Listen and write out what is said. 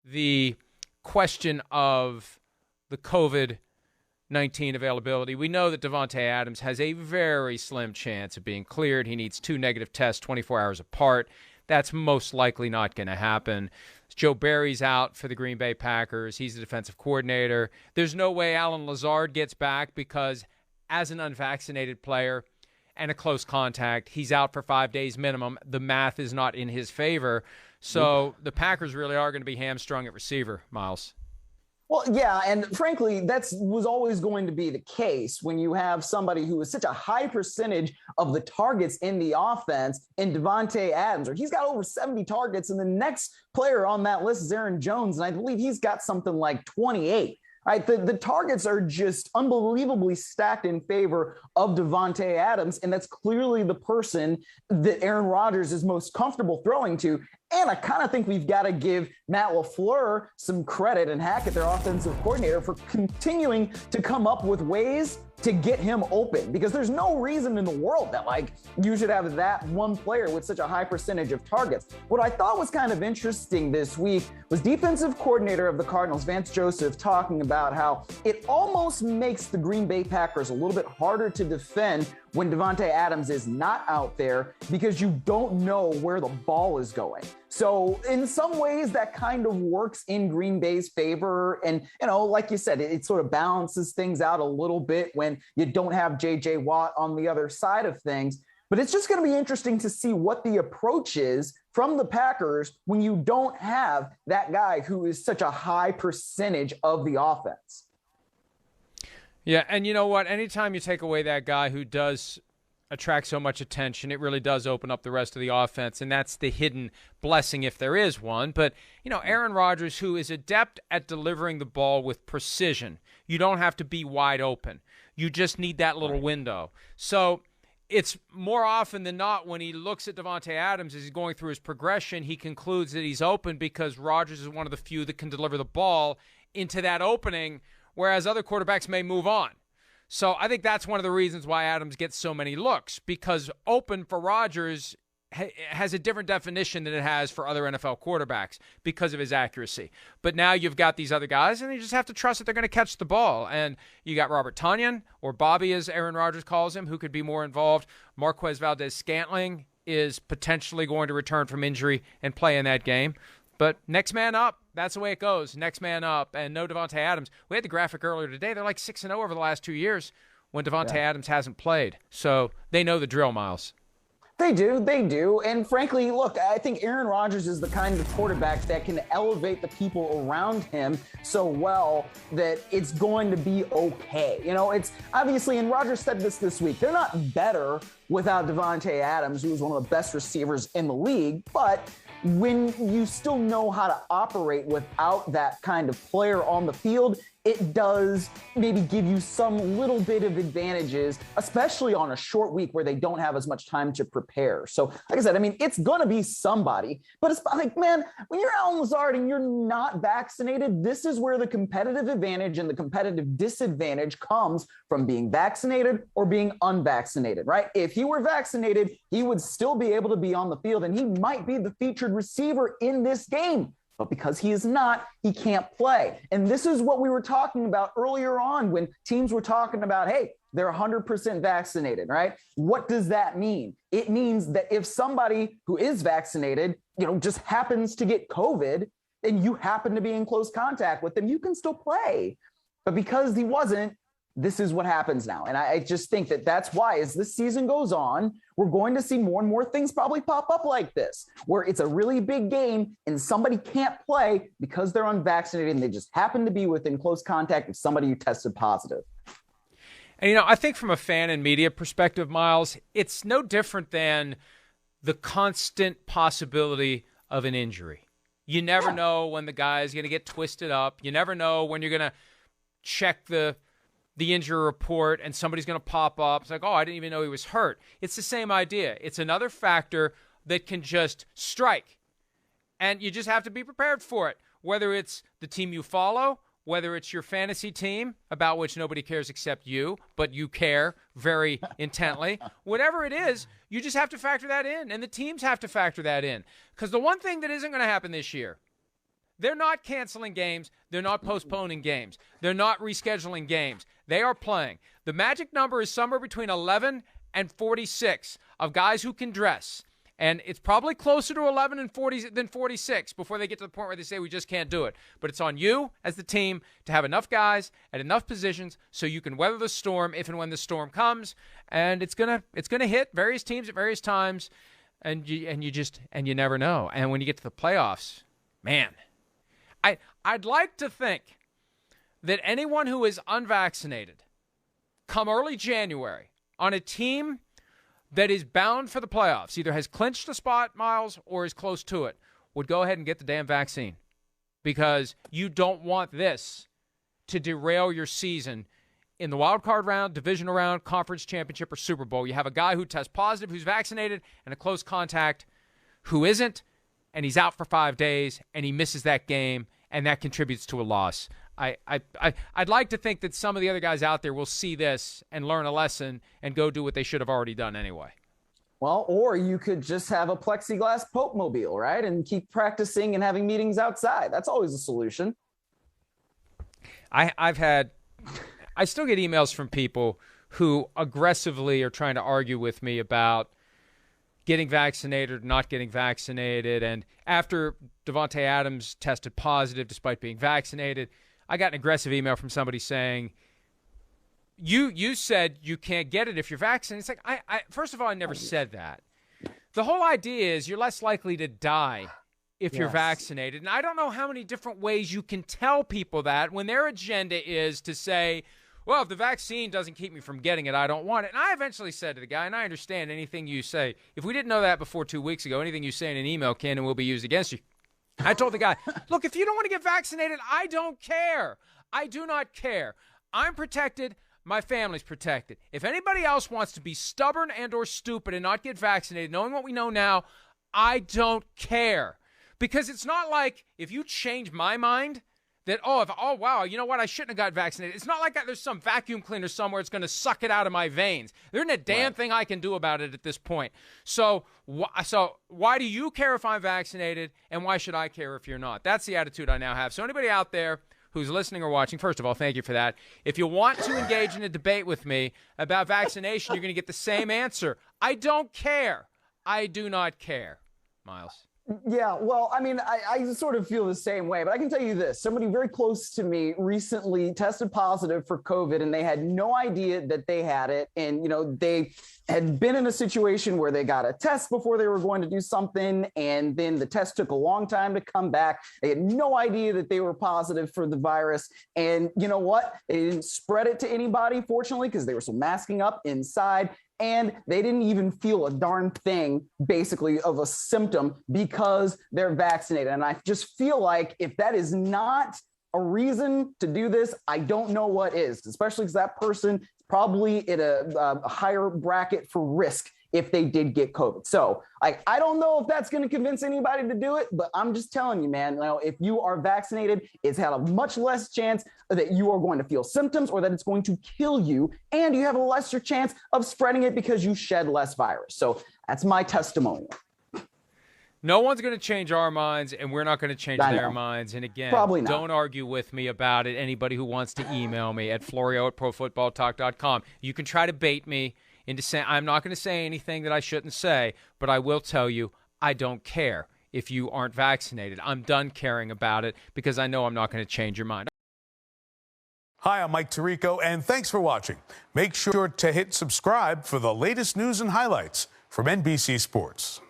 the question of the COVID-19 availability. We know that Davante Adams has a very slim chance of being cleared. He needs 2 negative tests 24 hours apart. That's most likely not going to happen. Joe Barry's out for the Green Bay Packers. He's the defensive coordinator. There's no way Alan Lazard gets back because as an unvaccinated player and a close contact, he's out for 5 days minimum. The math is not in his favor. So the Packers really are going to be hamstrung at receiver, Miles. Well, yeah, and frankly, was always going to be the case when you have somebody who is such a high percentage of the targets in the offense in Davante Adams, or he's got over 70 targets, and the next player on that list is Aaron Jones, and I believe he's got something like 28. Right, the targets are just unbelievably stacked in favor of Davante Adams, and that's clearly the person that Aaron Rodgers is most comfortable throwing to. And I kind of think we've got to give Matt LaFleur some credit and Hackett, their offensive coordinator, for continuing to come up with ways to get him open, because there's no reason in the world that you should have that one player with such a high percentage of targets. What I thought was kind of interesting this week was defensive coordinator of the Cardinals, Vance Joseph, talking about how it almost makes the Green Bay Packers a little bit harder to defend when Davante Adams is not out there because you don't know where the ball is going. So in some ways that kind of works in Green Bay's favor. And, like you said, it sort of balances things out a little bit when you don't have J.J. Watt on the other side of things. But it's just going to be interesting to see what the approach is from the Packers when you don't have that guy who is such a high percentage of the offense. Yeah, and you know what? Anytime you take away that guy who does attract so much attention, it really does open up the rest of the offense, and that's the hidden blessing if there is one. But, Aaron Rodgers, who is adept at delivering the ball with precision, you don't have to be wide open. You just need that little window. So it's more often than not when he looks at Davante Adams as he's going through his progression, he concludes that he's open because Rodgers is one of the few that can deliver the ball into that opening, whereas other quarterbacks may move on. So I think that's one of the reasons why Adams gets so many looks, because open for Rodgers has a different definition than it has for other NFL quarterbacks because of his accuracy. But now you've got these other guys, and you just have to trust that they're going to catch the ball. And you got Robert Tonyan, or Bobby as Aaron Rodgers calls him, who could be more involved. Marquez Valdez-Scantling is potentially going to return from injury and play in that game. But next man up, that's the way it goes. Next man up, and no Davante Adams. We had the graphic earlier today. They're like 6-0 over the last 2 years when Davante Adams hasn't played. So they know the drill, Miles. They do. And frankly, look, I think Aaron Rodgers is the kind of quarterback that can elevate the people around him so well that it's going to be okay. It's obviously, and Rodgers said this week, they're not better without Davante Adams, who's one of the best receivers in the league, but when you still know how to operate without that kind of player on the field, it does maybe give you some little bit of advantages, especially on a short week where they don't have as much time to prepare. So, like I said, it's going to be somebody. But it's like, man, when you're Alan Lazard and you're not vaccinated, this is where the competitive advantage and the competitive disadvantage comes from being vaccinated or being unvaccinated, right? If he were vaccinated, he would still be able to be on the field, and he might be the featured receiver in this game. But because he is not, he can't play. And this is what we were talking about earlier on when teams were talking about, hey, they're 100% vaccinated, right? What does that mean? It means that if somebody who is vaccinated, just happens to get COVID and you happen to be in close contact with them, you can still play. But because he wasn't, this is what happens now. And I just think that that's why, as this season goes on, we're going to see more and more things probably pop up like this, where it's a really big game and somebody can't play because they're unvaccinated and they just happen to be within close contact with somebody who tested positive. And, I think from a fan and media perspective, Miles, it's no different than the constant possibility of an injury. You never know when the guy is going to get twisted up. You never know when you're going to check the injury report and somebody's going to pop up. It's like, oh, I didn't even know he was hurt. It's the same idea. It's another factor that can just strike. And you just have to be prepared for it, whether it's the team you follow, whether it's your fantasy team, about which nobody cares except you, but you care very intently. Whatever it is, you just have to factor that in, and the teams have to factor that in. Because the one thing that isn't going to happen this year, They're not canceling games. They're not postponing games. They're not rescheduling games. They are playing. The magic number is somewhere between 11 and 46 of guys who can dress. And it's probably closer to 11 and 40 than 46 before they get to the point where they say we just can't do it. But it's on you as the team to have enough guys at enough positions so you can weather the storm if and when the storm comes. And it's gonna hit various teams at various times, and you never know. And when you get to the playoffs, man, I'd like to think that anyone who is unvaccinated come early January on a team that is bound for the playoffs, either has clinched a spot, Miles, or is close to it, would go ahead and get the damn vaccine, because you don't want this to derail your season in the wild card round, divisional round, conference championship, or Super Bowl. You have a guy who tests positive, who's vaccinated, and a close contact who isn't, and he's out for 5 days, and he misses that game, and that contributes to a loss. I'd like to think that some of the other guys out there will see this and learn a lesson and go do what they should have already done anyway. Well, or you could just have a plexiglass Pope mobile, right? And keep practicing and having meetings outside. That's always a solution. I still get emails from people who aggressively are trying to argue with me about getting vaccinated or not getting vaccinated. And after Davante Adams tested positive despite being vaccinated, I got an aggressive email from somebody saying, you said you can't get it if you're vaccinated. It's like, first of all, I never said that. The whole idea is you're less likely to die if you're vaccinated. And I don't know how many different ways you can tell people that when their agenda is to say, well, if the vaccine doesn't keep me from getting it, I don't want it. And I eventually said to the guy, and I understand anything you say, if we didn't know that before 2 weeks ago, anything you say in an email can and will be used against you. I told the guy, look, if you don't want to get vaccinated, I don't care. I do not care. I'm protected. My family's protected. If anybody else wants to be stubborn and or stupid and not get vaccinated, knowing what we know now, I don't care. Because it's not like if you change my mind that, oh, wow, you know what, I shouldn't have got vaccinated. It's not like there's some vacuum cleaner somewhere that's going to suck it out of my veins. There isn't a damn thing I can do about it at this point. So why do you care if I'm vaccinated, and why should I care if you're not? That's the attitude I now have. So anybody out there who's listening or watching, first of all, thank you for that. If you want to engage in a debate with me about vaccination, you're going to get the same answer. I don't care. I do not care. Miles. Yeah, well, I mean, I sort of feel the same way, but I can tell you this. Somebody very close to me recently tested positive for COVID, and they had no idea that they had it. And, you know, they had been in a situation where they got a test before they were going to do something, and then the test took a long time to come back. They had no idea that they were positive for the virus. And you know what? They didn't spread it to anybody, fortunately, because they were still masking up inside. And they didn't even feel a darn thing, basically, of a symptom because they're vaccinated. And I just feel like if that is not a reason to do this, I don't know what is, especially because that person is probably in a higher bracket for risk if they did get COVID. So I don't know if that's going to convince anybody to do it, but I'm just telling you, man, if you are vaccinated, it's had a much less chance that you are going to feel symptoms or that it's going to kill you. And you have a lesser chance of spreading it because you shed less virus. So that's my testimonial. No one's going to change our minds, and we're not going to change their minds. And again, probably not. Don't argue with me about it. Anybody who wants to email me at Florio@ProFootballTalk.com. You can try to bait me into saying I'm not going to say anything that I shouldn't say, but I will tell you I don't care if you aren't vaccinated. I'm done caring about it because I know I'm not going to change your mind. Hi, I'm Mike Tirico, and thanks for watching. Make sure to hit subscribe for the latest news and highlights from NBC Sports.